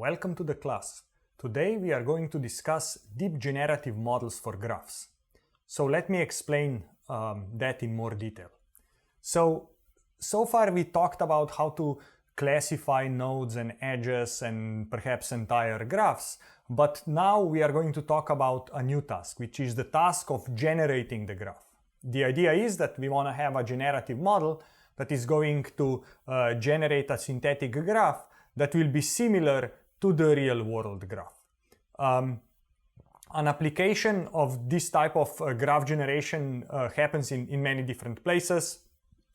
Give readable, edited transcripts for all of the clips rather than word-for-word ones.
Welcome to the class. Today we are going to discuss deep generative models for graphs. So let me explain that in more detail. So far we talked about how to classify nodes and edges and perhaps entire graphs, but now we are going to talk about a new task, which is the task of generating the graph. The idea is that we want to have a generative model that is going to generate a synthetic graph that will be similar to the real-world graph. An application of this type of graph generation happens in many different places.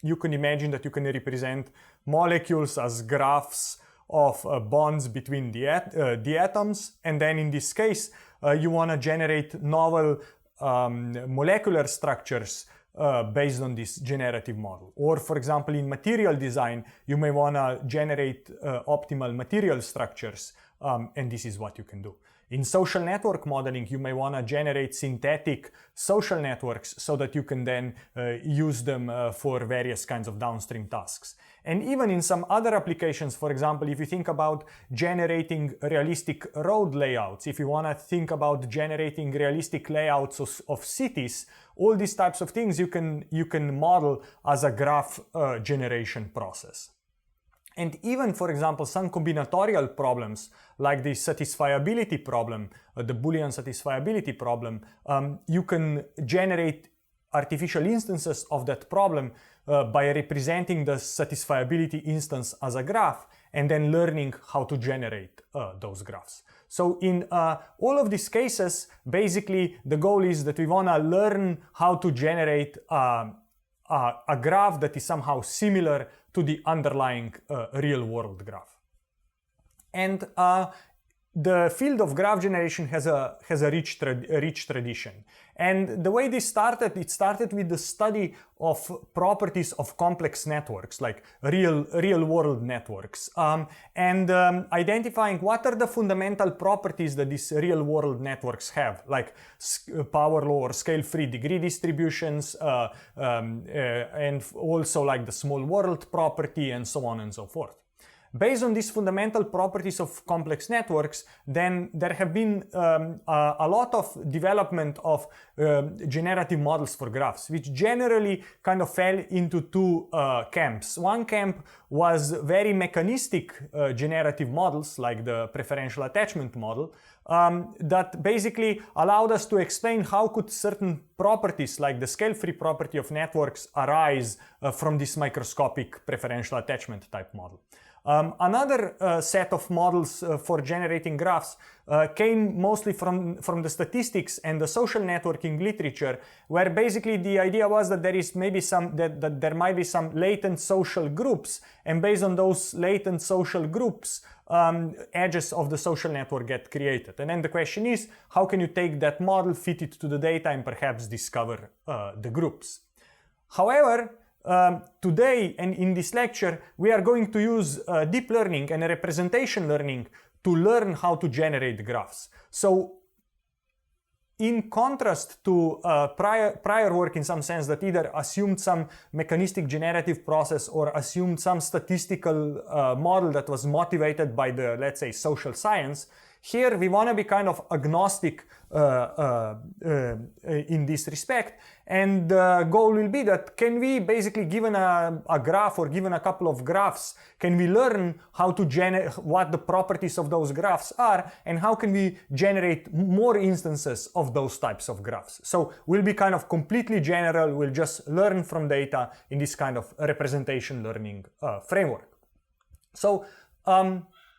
You can imagine that you can represent molecules as graphs of bonds between the atoms, and then in this case you want to generate novel molecular structures based on this generative model. Or for example, in material design, you may want to generate optimal material structures, and this is what you can do. In social network modeling, you may want to generate synthetic social networks so that you can then use them for various kinds of downstream tasks. And even in some other applications, for example, if you think about generating realistic road layouts, if you want to think about generating realistic layouts of cities, all these types of things you can model as a graph generation process. And even, for example, some combinatorial problems like the satisfiability problem, the Boolean satisfiability problem, you can generate artificial instances of that problem by representing the satisfiability instance as a graph and then learning how to generate those graphs. So in all of these cases, basically the goal is that we want to learn how to generate a graph that is somehow similar to the underlying real-world graph. And the field of graph generation has a rich tradition. And the way this started, it started with the study of properties of complex networks, like real-world networks, and identifying what are the fundamental properties that these real-world networks have, like power law or scale-free degree distributions, and also like the small world property, and so on and so forth. Based on these fundamental properties of complex networks, then there have been a lot of development of generative models for graphs, which generally kind of fell into two camps. One camp was very mechanistic generative models, like the preferential attachment model, that basically allowed us to explain how could certain properties, like the scale-free property of networks, arise from this microscopic preferential attachment type model. Another set of models for generating graphs came mostly from the statistics and the social networking literature, where basically the idea was that there is maybe that there might be some latent social groups, and based on those latent social groups, edges of the social network get created. And then the question is, how can you take that model, fit it to the data, and perhaps discover the groups? However, today and in this lecture, we are going to use deep learning and representation learning to learn how to generate graphs. So in contrast to prior work, in some sense, that either assumed some mechanistic generative process or assumed some statistical model that was motivated by the, let's say, social science, here we want to be kind of agnostic in this respect, and the goal will be that can we basically, given a graph or given a couple of graphs, can we learn how to what the properties of those graphs are, and how can we generate more instances of those types of graphs. So we'll be kind of completely general, we'll just learn from data in this kind of representation learning framework. So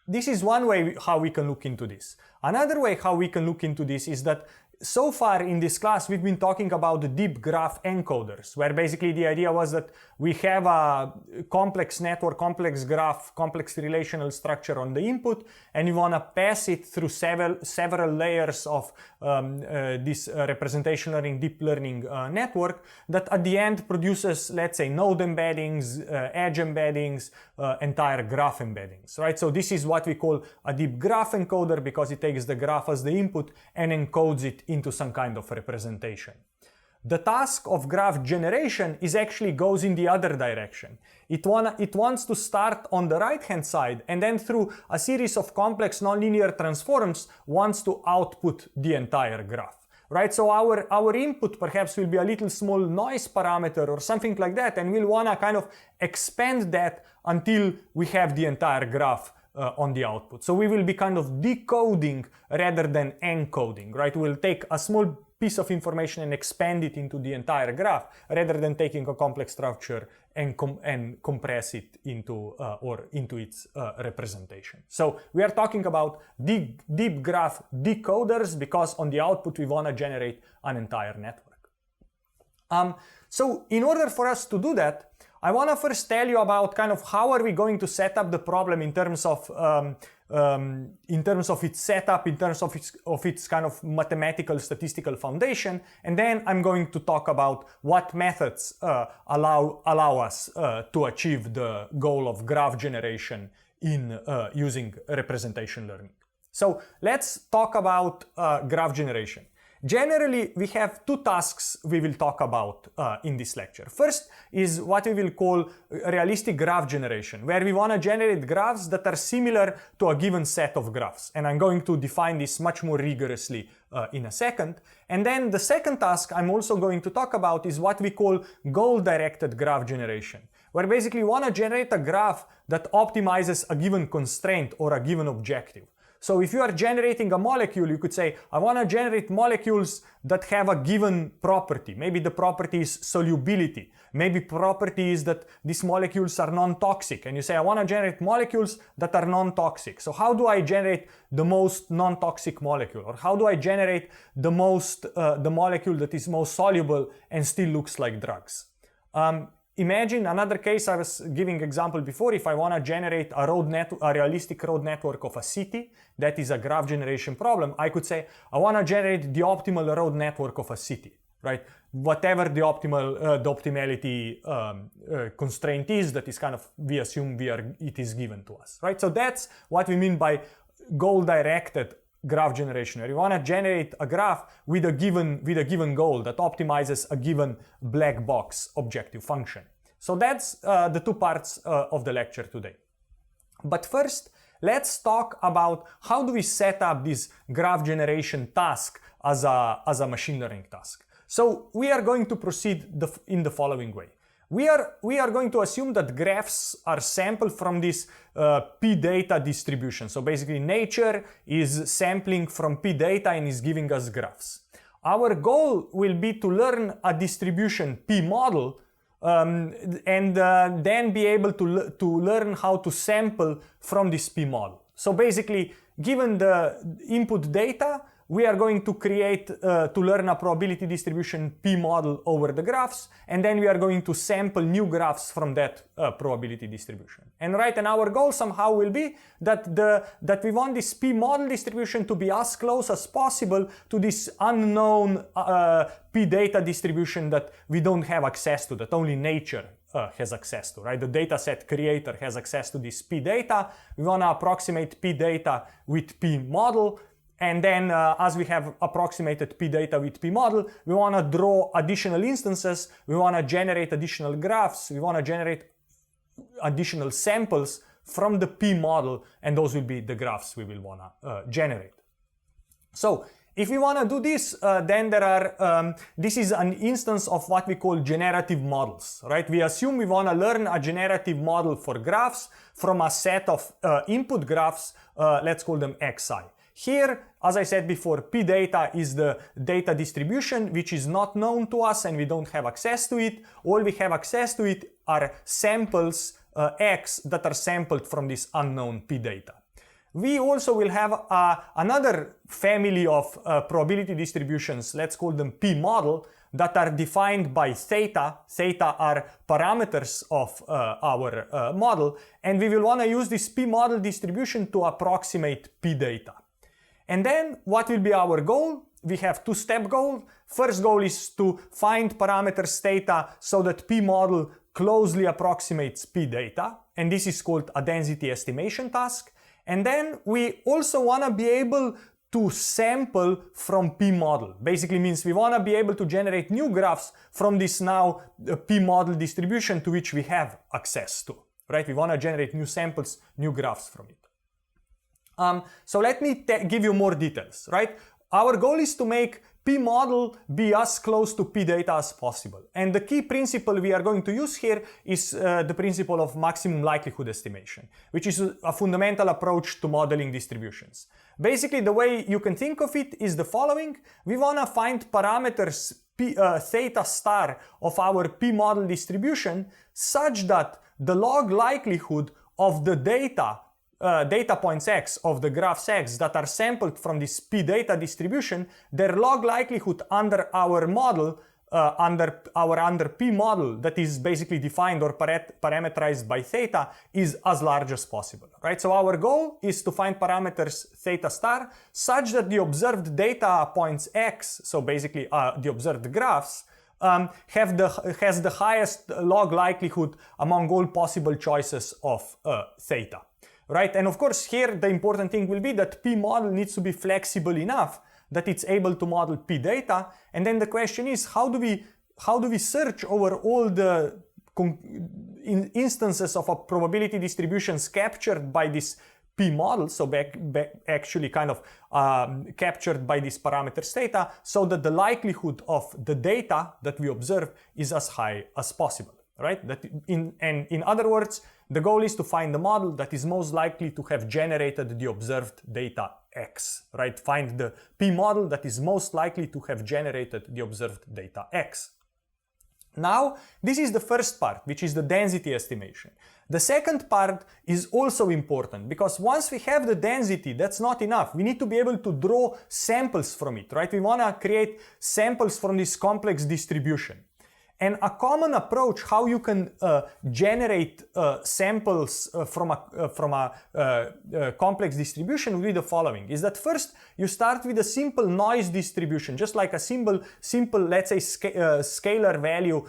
this is one way how we can look into this. Another way how we can look into this is that so far in this class we've been talking about the deep graph encoders, where basically the idea was that we have a complex network, complex graph, complex relational structure on the input, and you want to pass it through several layers of this representation learning, deep learning network that at the end produces, let's say, node embeddings, edge embeddings, entire graph embeddings, right? So this is what we call a deep graph encoder, because it takes the graph as the input and encodes it into some kind of representation. the task of graph generation is actually goes in the other direction. It wants to start on the right hand side and then through a series of complex nonlinear transforms wants to output the entire graph. Right, so our input perhaps will be a little small noise parameter or something like that, and we'll want to kind of expand that until we have the entire graph on the output. So we will be kind of decoding rather than encoding, right? We'll take a small piece of information and expand it into the entire graph rather than taking a complex structure and compress it into its representation. So we are talking about deep graph decoders because on the output we want to generate an entire network. So in order for us to do that, I want to first tell you about kind of how are we going to set up the problem in terms of its setup, in terms of its kind of mathematical statistical foundation, and then I'm going to talk about what methods allow us to achieve the goal of graph generation in using representation learning. So let's talk about graph generation. Generally, we have two tasks we will talk about in this lecture. First is what we will call realistic graph generation, where we want to generate graphs that are similar to a given set of graphs. And I'm going to define this much more rigorously in a second. And then the second task I'm also going to talk about is what we call goal-directed graph generation, where basically we want to generate a graph that optimizes a given constraint or a given objective. So if you are generating a molecule, you could say, I want to generate molecules that have a given property. Maybe the property is solubility. Maybe property is that these molecules are non-toxic. And you say, I want to generate molecules that are non-toxic. So how do I generate the most non-toxic molecule? Or how do I generate the molecule that is most soluble and still looks like drugs? Imagine another case I was giving example before. If I want to generate a realistic road network of a city, that is a graph generation problem. I could say I want to generate the optimal road network of a city, right? Whatever the optimality constraint is, that is kind of we assume it is given to us, right? So that's what we mean by goal-directed graph generation, where you want to generate a graph with a given goal that optimizes a given black box objective function. So that's the two parts of the lecture today. But first, let's talk about how do we set up this graph generation task as a machine learning task. So we are going to proceed in the following way. We are going to assume that graphs are sampled from this P data distribution. So basically nature is sampling from P data and is giving us graphs. Our goal will be to learn a distribution P model and then be able to learn how to sample from this P model. So basically, given the input data, we are going to to learn a probability distribution P model over the graphs, and then we are going to sample new graphs from that probability distribution. And our goal somehow will be that we want this P model distribution to be as close as possible to this unknown P data distribution that we don't have access to, that only nature has access to, right? The dataset creator has access to this P data. We want to approximate P data with P model. And then as we have approximated P data with P model, we want to draw additional instances, we want to generate additional graphs, we want to generate additional samples from the P model, and those will be the graphs we will want to generate. So if we want to do this, then this is an instance of what we call generative models, right? We assume we want to learn a generative model for graphs from a set of input graphs, let's call them Xi. Here, as I said before, P data is the data distribution which is not known to us and we don't have access to it. All we have access to it are samples X that are sampled from this unknown P data. We also will have another family of probability distributions, let's call them P model, that are defined by theta. Theta are parameters of our model, and we will want to use this P model distribution to approximate P data. And then what will be our goal? We have two-step goal. First goal is to find parameters theta so that P model closely approximates P data, and this is called a density estimation task. And then we also want to be able to sample from P model. Basically means we want to be able to generate new graphs from this now P model distribution to which we have access to, right? We want to generate new samples, new graphs from it. So let me give you more details, right? Our goal is to make P model be as close to P data as possible. And the key principle we are going to use here is the principle of maximum likelihood estimation, which is a fundamental approach to modeling distributions. Basically, the way you can think of it is the following. We want to find parameters theta star of our P model distribution such that the log likelihood of the data points x of the graphs x that are sampled from this P data distribution, their log likelihood under our model, under P model that is basically defined or parameterized by theta, is as large as possible, right? So our goal is to find parameters theta star such that the observed data points x, so basically the observed graphs, has the highest log likelihood among all possible choices of theta. Right, and of course here the important thing will be that P model needs to be flexible enough that it's able to model P data, and then the question is how do we search over all the instances of a probability distributions captured by this P model, so actually kind of captured by this parameter theta, so that the likelihood of the data that we observe is as high as possible. Right? In other words, the goal is to find the model that is most likely to have generated the observed data x. Right? Find the P model that is most likely to have generated the observed data x. Now, this is the first part, which is the density estimation. The second part is also important because once we have the density, that's not enough. We need to be able to draw samples from it, right? We want to create samples from this complex distribution. And a common approach how you can generate samples from a complex distribution will be the following, is that first you start with a simple noise distribution, just like a simple let's say scalar value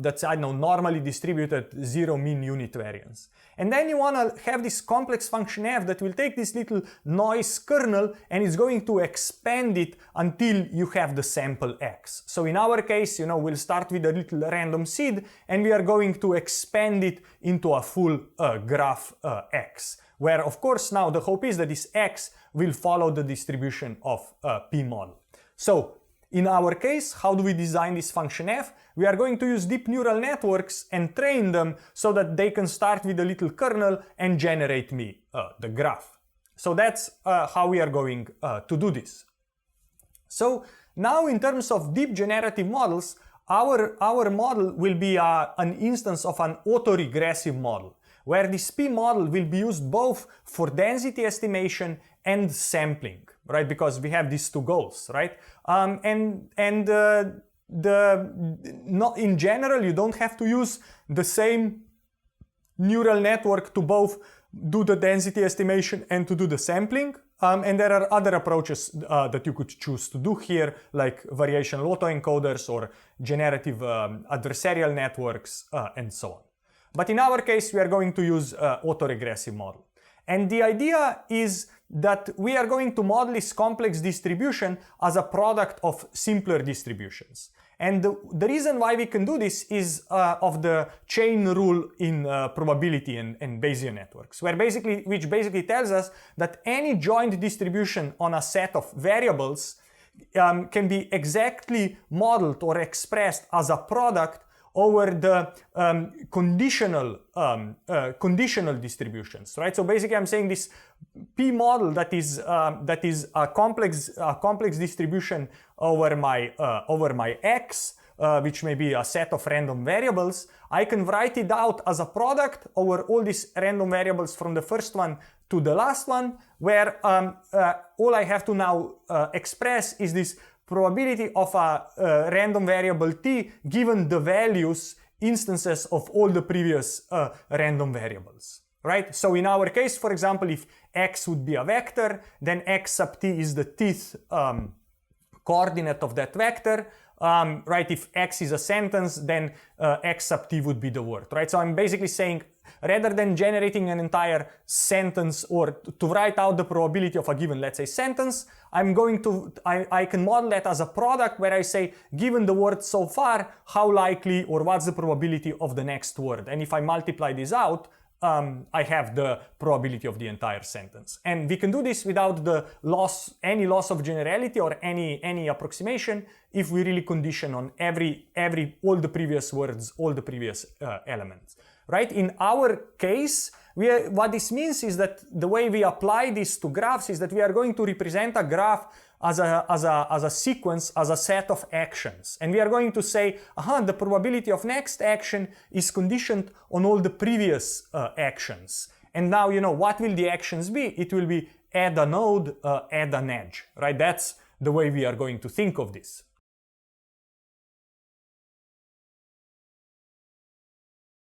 that's, I don't know, normally distributed, zero mean unit variance. And then you want to have this complex function f that will take this little noise kernel and is going to expand it until you have the sample x. So in our case, you know, we'll start with a little random seed and we are going to expand it into a full graph x, where of course now the hope is that this x will follow the distribution of P model. So in our case, how do we design this function f? We are going to use deep neural networks and train them so that they can start with a little kernel and generate me the graph. So that's how we are going to do this. So now in terms of deep generative models, our model will be an instance of an autoregressive model, where this P model will be used both for density estimation and sampling, right? Because we have these two goals, right? Not in general, you don't have to use the same neural network to both do the density estimation and to do the sampling. And there are other approaches that you could choose to do here, like variational autoencoders or generative adversarial networks and so on. But in our case, we are going to use autoregressive model. And the idea is that we are going to model this complex distribution as a product of simpler distributions. And the reason why we can do this is of the chain rule in probability and Bayesian networks, which basically tells us that any joint distribution on a set of variables can be exactly modeled or expressed as a product over the conditional distributions, right? So basically, I'm saying this P model that is a complex distribution over my x, which may be a set of random variables. I can write it out as a product over all these random variables from the first one to the last one, where all I have to now express is this probability of a random variable t given the instances of all the previous random variables, right? So in our case, for example, if x would be a vector, then x sub t is the tth coordinate of that vector, right? If x is a sentence, then x sub t would be the word, right? So I'm basically saying rather than generating an entire sentence or to write out the probability of a given, let's say, sentence, I can model that as a product where I say, given the word so far, how likely or what's the probability of the next word. And if I multiply this out, I have the probability of the entire sentence. And we can do this without any loss of generality or any approximation if we really condition on all the previous words, all the previous elements, right? In our case, what this means is that the way we apply this to graphs is that we are going to represent a graph as a sequence, as a set of actions. And we are going to say, the probability of next action is conditioned on all the previous actions. And now, what will the actions be? It will be add a node, add an edge, right? That's the way we are going to think of this.